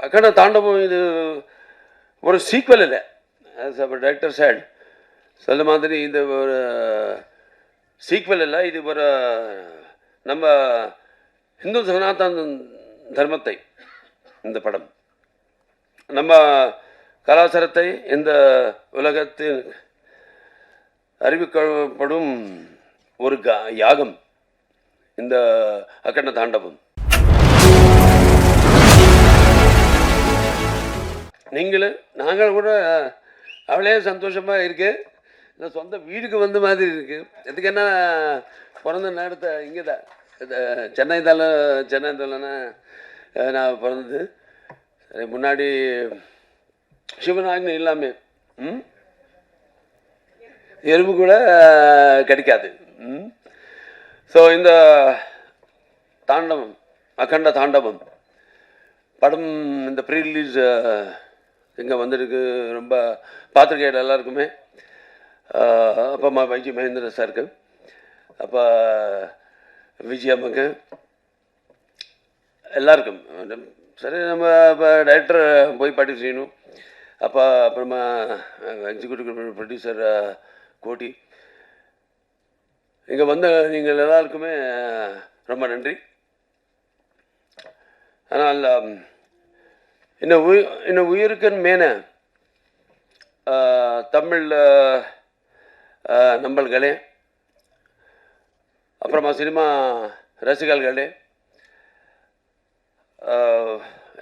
அக்கட தாண்டவம் இது ஒரு சீக்வல் இல்லை. ஆஸ் அவர் டைரக்டர் said சொல்ல மாதிரி இது ஒரு சீக்வல் இல்லை. இது ஒரு நம்ம இந்து சனாதன தர்மத்தை இந்த படம் நம்ம கலாச்சாரத்தை இந்த உலகத்தில் அறிவிக்கப்படும் ஒரு யாகம் இந்த அக்கண்ட தாண்டவம். நாங்கள் கூட அவளே சந்தோஷமாக இருக்கு. இந்த சொந்த வீடுக்கு வந்த மாதிரி இருக்கு. எதுக்கு என்ன பிறந்த நேரத்தை இங்கே தான் சென்னை தானே நான் பிறந்தது. சரி, முன்னாடி சிவனாகினி இல்லாமே எறும்பு கூட கிடைக்காது. ஸோ இந்த தாண்டவம் அக்கண்ட தாண்டவம் படம் இந்த ப்ரீ ரிலீஸ் இங்கே வந்திருக்கு. ரொம்ப பார்த்துருக்கேன் எல்லாருக்குமே. அப்பா வைஜி மகேந்திர சாருக்கு, அப்போ விஜயம்மாக்கு, எல்லாருக்கும். சரி, நம்ம இப்போ டைரக்டர் போய் பாட்டி செய்யணும். அப்போ அப்புறமா எக்ஸிக்யூட்டிவ் ப்ரொடியூசர் கோட்டி, இங்கே வந்த நீங்கள் எல்லாருக்குமே ரொம்ப நன்றி. ஆனால் இன்னும் உயிருக்குன்னு மேன தமிழ் நம்பல்களே, அப்புறமா சினிமா ரசிகர்களே,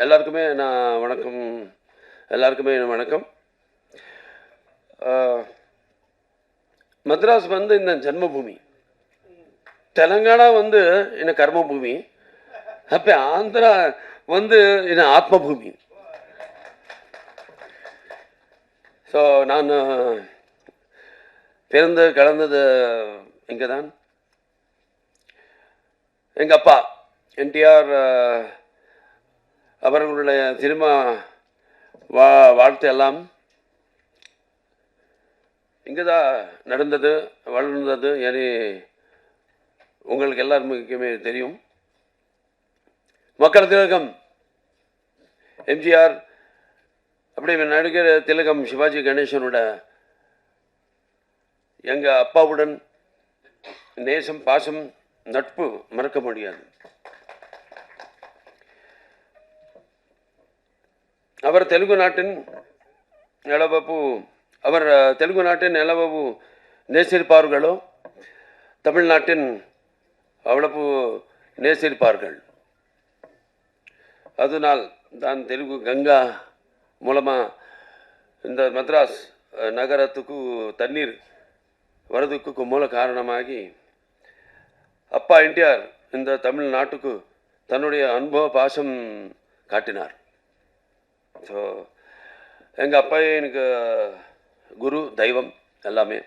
எல்லாருக்குமே நான் வணக்கம். எல்லாருக்குமே வணக்கம். மദ്രാஸ் வந்து இந்த ஜன்மபூமி, தெலங்கானா வந்து இந்த கர்மபூமி, அப்போ ஆந்திரா வந்து இந்த ஆத்மபூமி. ஸோ நான் பிறந்து கலந்தது இங்கே தான். எங்கள் அப்பா என்டிஆர் அவர்களுடைய சினிமா வாழ்த்து எல்லாம் இங்கே தான் நடந்தது, வளர்ந்தது. ஏனி உங்களுக்கு எல்லாருக்குமே தெரியும். மக்கள் திலகம் எம்ஜிஆர், அப்படி நடிகர் திலகம் சிவாஜி கணேசனோட எங்கள் அப்பாவுடன் நேசம், பாசம், நட்பு மறக்க முடியாது. அவர் தெலுங்கு நாட்டின் எவ்வளவு நேசிப்பார்களோ தமிழ்நாட்டின் அவ்வளவு நேசிப்பார்கள். அதனால் தான் தெலுங்கு கங்கா மூலமாக இந்த மദ്രാஸ் நகரத்துக்கு தண்ணீர் வரதுக்கு மூல காரணமாகி அப்பா என்டிஆர் இந்த தமிழ்நாட்டுக்கு தன்னுடைய அனுபவ பாசம் காட்டினார். ஸோ எங்கள் அப்பா எனக்கு குரு, தெய்வம் எல்லாமே.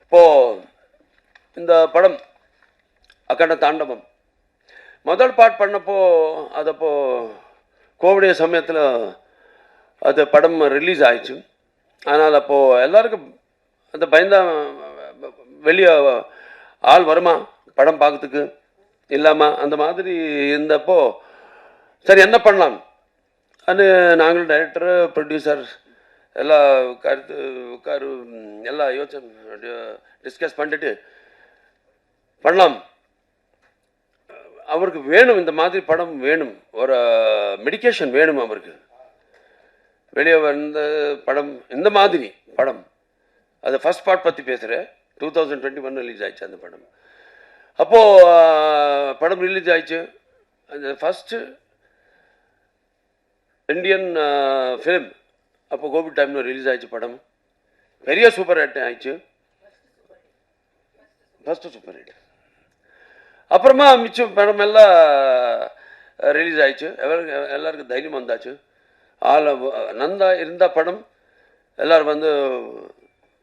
இப்போது இந்த படம் அக்கண்ட தாண்டவம் முதல் பார்ட் பண்ணப்போ அதப்போ கோவிட் சமயத்தில் அது படம் ரிலீஸ் ஆயிடுச்சு. ஆனால் அப்போது எல்லாருக்கும் அந்த பயந்தா வெளியே ஆள் வருமா படம் பார்க்கறதுக்கு இல்லாமல் அந்த மாதிரி இருந்தப்போ சரி என்ன பண்ணலாம் அது நாங்கள் டைரக்டர் ப்ரொடியூசர் எல்லாம் உட்காரு எல்லாம் யோசனை டிஸ்கஸ் பண்ணிட்டு பண்ணலாம். அவருக்கு வேணும், இந்த மாதிரி படம் வேணும், ஒரு மெடிக்கேஷன் வேணும் அவருக்கு. வெளியே வந்த படம் இந்த மாதிரி படம், அது ஃபர்ஸ்ட் பார்ட் பற்றி பேசுகிறேன். 2021 ரிலீஸ் ஆயிடுச்சு அந்த படம். அப்போது படம் ரிலீஸ் ஆயிடுச்சு. அந்த ஃபஸ்ட்டு இந்தியன் ஃபிலிம் அப்போ கோவிட் டைமில் ரிலீஸ் ஆயிடுச்சு படம். பெரிய சூப்பர் ஹிட் ஆயிடுச்சு, ஃபஸ்ட்டு சூப்பர் ஹிட். அப்புறமா மிச்சம் படம் எல்லாம் ரிலீஸ் ஆயிடுச்சு. எல்லாருக்கும் தைரியம் வந்தாச்சு. நந்தா இருந்த படம் எல்லோரும் வந்து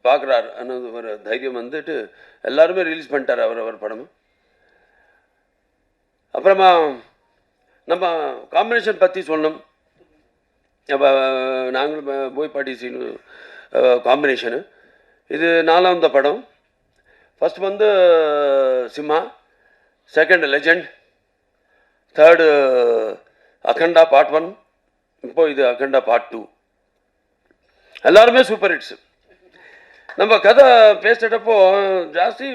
பார்க்குறாரு ಅನ್ನೋದು ஒரு தைரியம் வந்துட்டு எல்லாருமே ரிலீஸ் பண்ணிட்டார் அவர் படம். அப்புறமா நம்ம காம்பினேஷன் பற்றி சொல்லணும். அப்போ நாங்களும் போய் பாட்டி சீனு காம்பினேஷனு. இது 4வது படம். ஃபஸ்ட் வந்து Simha, second legend, third Akhanda part 1, இப்போ இது அகண்டா பார்ட் 2. எல்லாருமே சூப்பர் ஹிட்ஸ். நம்ம கதை பேசிட்டப்போ ஜாஸ்தி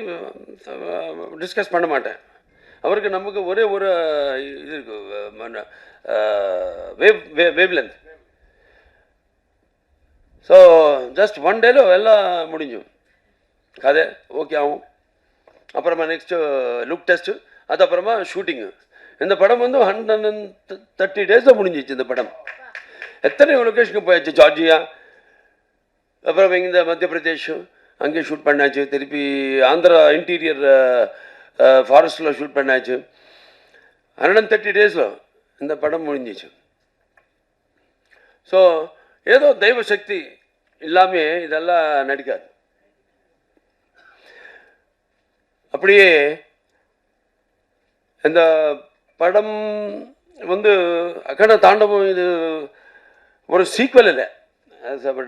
டிஸ்கஸ் பண்ண மாட்டேன். அவருக்கு நமக்கு ஒரே ஒரு இது இருக்கு, wave length. So just one டேல எல்லாம் முடிஞ்சும் கதை ஓகே ஆகும். அப்புறமா நெக்ஸ்ட்டு லுக் டெஸ்ட்டு, அது அப்புறமா ஷூட்டிங்கு. இந்த படம் வந்து 130 டேஸில் முடிஞ்சிச்சு. இந்த படம் எத்தனை லொக்கேஷனுக்கு போயாச்சு. ஜார்ஜியா, அப்புறம் இந்த மத்திய பிரதேஷ் அங்கே ஷூட் பண்ணாச்சு. திருப்பி ஆந்திரா இன்டீரியர் ஃபாரஸ்ட்டில் ஷூட் பண்ணாச்சு. 130 டேஸில் இந்த படம் முடிஞ்சிச்சு. ஸோ ஏதோ தெய்வ சக்தி இல்லாமல் இதெல்லாம் நடிக்காது. அப்படியே இந்த படம் வந்து அகண்ட தாண்டவம் இது ஒரு சீக்வல் இல்லை.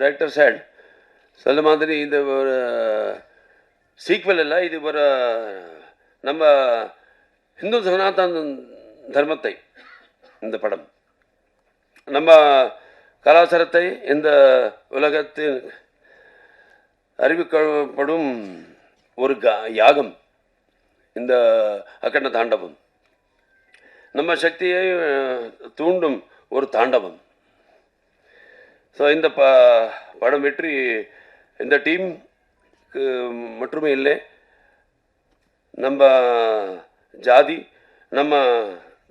டைரக்டர் சார் சொல்ல மாதிரி இது ஒரு சீக்வல் இல்லை. இது ஒரு நம்ம இந்து சனாதன தர்மத்தை, இந்த படம் நம்ம கலாச்சாரத்தை இந்த உலகத்தில் அறிவிக்கப்படும் ஒரு யாகம். இந்த அகண்ட தாண்டவம் நம்ம சக்தியை தூண்டும் ஒரு தாண்டவம். ஸோ இந்த படம் வெற்றி இந்த டீமுக்கு மட்டுமே இல்லை, நம்ம ஜாதி நம்ம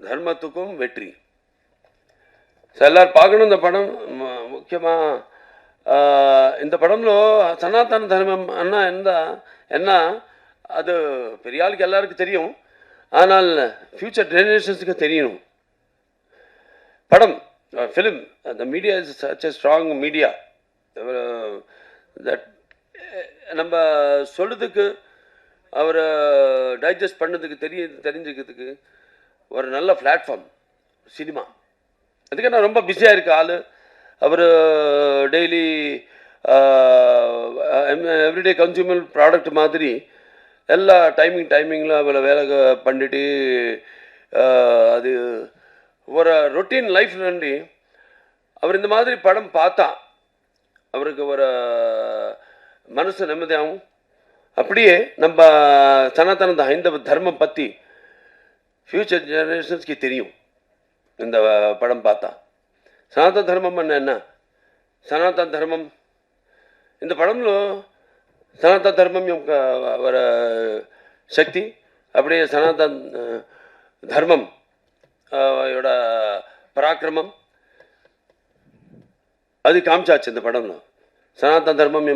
தர்மத்துக்கும் வெற்றி. ஸோ எல்லோரும் பார்க்கணும் இந்த படம். முக்கியமாக இந்த படம்లో சனாதன தர்மம் அண்ணா என்ன அது பெரிய ஆளுக்கு எல்லாருக்கும் தெரியும். ஆனால் ஃப்யூச்சர் ஜெனரேஷன்ஸுக்கு தெரியணும். படம் film, the media is such a strong media that நம்ம சொல்கிறதுக்கு அவரை டைஜஸ்ட் பண்ணதுக்கு தெரிஞ்சுக்கிறதுக்கு ஒரு நல்ல பிளாட்ஃபார்ம் சினிமா. அதுக்கு நான் ரொம்ப பிஸியாக இருக்க ஆள். அவர் டெய்லி எவ்ரிடே கன்சூமர் ப்ராடக்ட் மாதிரி எல்லா டைமிங்கில் அவளை வேலை பண்ணிட்டு அது ஒரு ரொட்டீன் லைஃப் நண்டி அவர் இந்த மாதிரி படம் பார்த்தா அவருக்கு ஒரு மனசு நிம்மதியாகும். அப்படியே நம்ம சனாதன ஹைந்தவ தர்மம் பற்றி ஃப்யூச்சர் ஜெனரேஷன்ஸ்க்கு தெரியும். இந்த படம் பார்த்தா సనాతన ధర్మం అన్న సనాతన ధర్మం இந்த படம்లో సనాతన ధర్మం యొక్క சக்தி அப்படியே சனாதன தர்மம் யோட பராக்கிரமம் அது காமிச்சாச்சு இந்த படம்ல. சனாதன தர்மம்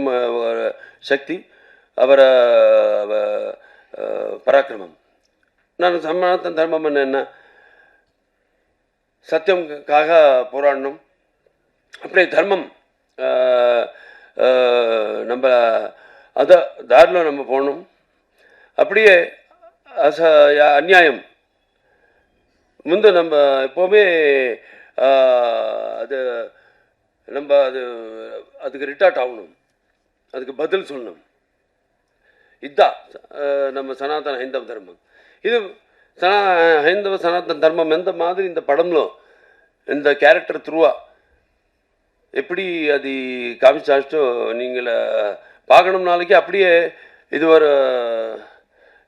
சக்தி அவர பராக்கிரமம். நான் சனாதன தர்மம் என்ன சத்தியம்காக போராடணும். அப்படியே தர்மம் நம்ம அதை தாரில் நம்ம போகணும். அப்படியே அநியாயம் முந்து நம்ம எப்போவுமே அது நம்ம அதுக்கு ரிட்டார்ட் ஆகணும், அதுக்கு பதில் சொல்லணும். இதுதான் நம்ம சனாதன ஹைந்தவ தர்மம். இது ஹைந்தவ சனாதன தர்மம் எந்த மாதிரி இந்த படம்లో இந்த கேரக்டர் த்ரூவா எப்படி அது காமிச்சாச்சோ நீங்கள் பார்க்கணும் நாளைக்கு. அப்படியே இது ஒரு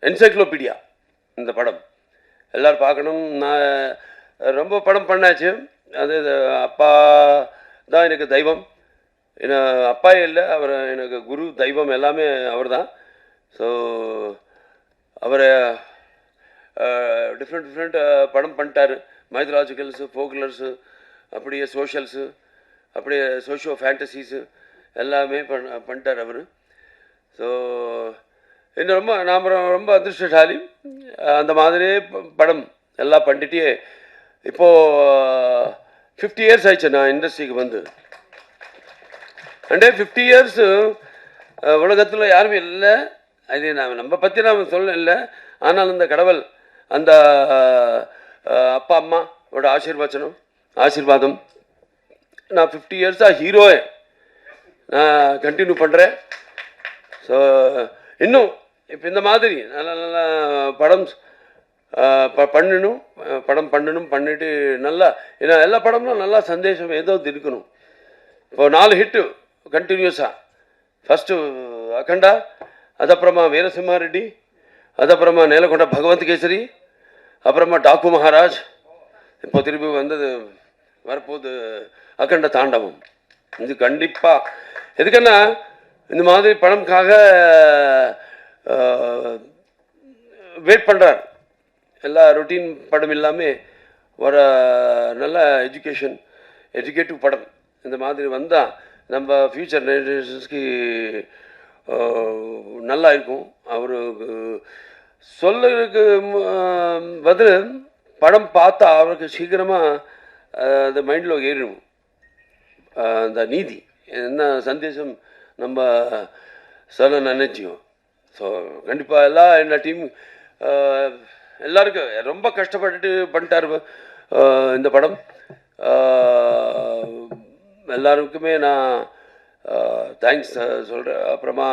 என்சைக்ளோபீடியா இந்த படம், எல்லோரும் பார்க்கணும். நான் ரொம்ப படம் பண்ணாச்சு. அது அப்பா தான் எனக்கு தெய்வம். அப்பா இல்லை, அவர் எனக்கு குரு தெய்வம் எல்லாமே அவர் தான். ஸோ அவரை டிஃப்ரெண்ட் படம் பண்ணிட்டார். மைத்ராலஜிக்கல்ஸு, ஃபோக்லர்ஸு, அப்படியே சோஷியல்ஸு, அப்படியே சோஷியோ ஃபேண்டசிஸு எல்லாமே பண்ணிட்டார் அவர். ஸோ இன்னும் நாம் ரொம்ப அதிர்ஷ்டசாலி. அந்த மாதிரியே படம் எல்லாம் பண்ணிட்டே இப்போது 50 இயர்ஸ் ஆயிடுச்சு நான் இண்டஸ்ட்ரிக்கு வந்து. அண்டே 50 இயர்ஸ் உலகத்தில் யாருமே இல்லை. அது நம்ம பற்றி நாம் சொல்ல இல்லை. ஆனால் அந்த கடவுள் அந்த அப்பா அம்மாவோட ஆசீர்வாதம் நான் 50 இயர்ஸாக ஹீரோவை நான் கண்டினியூ பண்ணுறேன். ஸோ இன்னும் இப்போ இந்த மாதிரி நல்ல நல்ல படம் பண்ணணும், படம் பண்ணணும், பண்ணிட்டு நல்லா, ஏன்னா எல்லா படம்லாம் நல்லா சந்தேஷம் ஏதோ இருக்கணும். இப்போ 4 ஹிட்டு கண்டினியூஸாக. ஃபஸ்ட்டு அகண்டா, அதுக்கப்புறமா வீரசிம்மாரெட்டி, அதுக்கப்புறமா நேலகொண்ட பகவந்த் கேசரி, அப்புறமா டாக்கு மகாராஜ், இப்போ திருப்பி வந்தது வரப்போது அகண்ட தாண்டவம். இது கண்டிப்பாக எதுக்குன்னா இந்த மாதிரி படம்காக வெயிட் பண்ணுறார். எல்லா ரொட்டீன் படம் இல்லாமல் ஒரு நல்ல எஜுகேட்டிவ் படம் இந்த மாதிரி வந்தால் நம்ம ஃப்யூச்சர் ஜெனரேஷன்ஸ்க்கு நல்லா இருக்கும். அவர் சொல்லுறதுக்கு பதில் படம் பார்த்தா அவருக்கு சீக்கிரமாக அந்த மைண்டில் ஏறிடும். அந்த நீதி என்ன சந்தேசம் நம்ம சொல்ல நினைச்சியும். ஸோ கண்டிப்பாக எல்லாம் என்ன டீம் எல்லாருக்கும் ரொம்ப கஷ்டப்பட்டுட்டு பண்ணிட்டார் இந்த படம். எல்லாருக்குமே நான் தேங்க்ஸ் சொல்கிறேன். அப்புறமா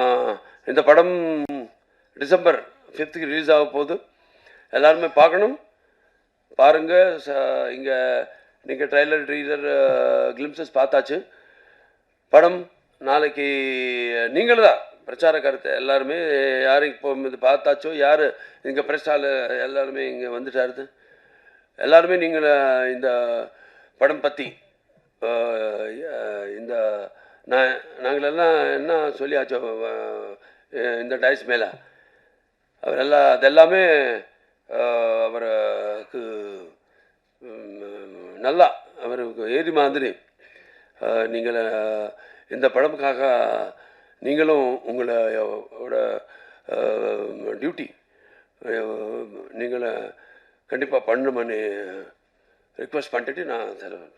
இந்த படம் டிசம்பர் 5th ரிலீஸ் ஆக போகுது. எல்லாருமே பார்க்கணும், பாருங்கள். இங்கே நீங்கள் ட்ரைலர் ட்ரீலர் கிளிம்சஸ் பார்த்தாச்சு. படம் நாளைக்கு நீங்கள் தான் பிரச்சார கருத்தை எல்லாருமே யாரும் இப்போ இது பார்த்தாச்சோ, யார் இங்கே ப்ரெஸ் ஹால் எல்லாருமே இங்கே வந்துட்டாரு. எல்லாருமே நீங்கள் இந்த படம் பற்றி இந்த நாங்களெல்லாம் என்ன சொல்லியாச்சோ இந்த டைஸ் மேலே அவரெல்லாம் அதெல்லாமே அவருக்கு நல்லா அவருக்கு ஏறி மாதிரி நீங்கள் இந்த படமுக்காக நீங்களும் உங்களோட டியூட்டி நீங்களை கண்டிப்பாக பண்ணணும்னு ரிக்வெஸ்ட் பண்ணிட்டு நான் தருவேன்.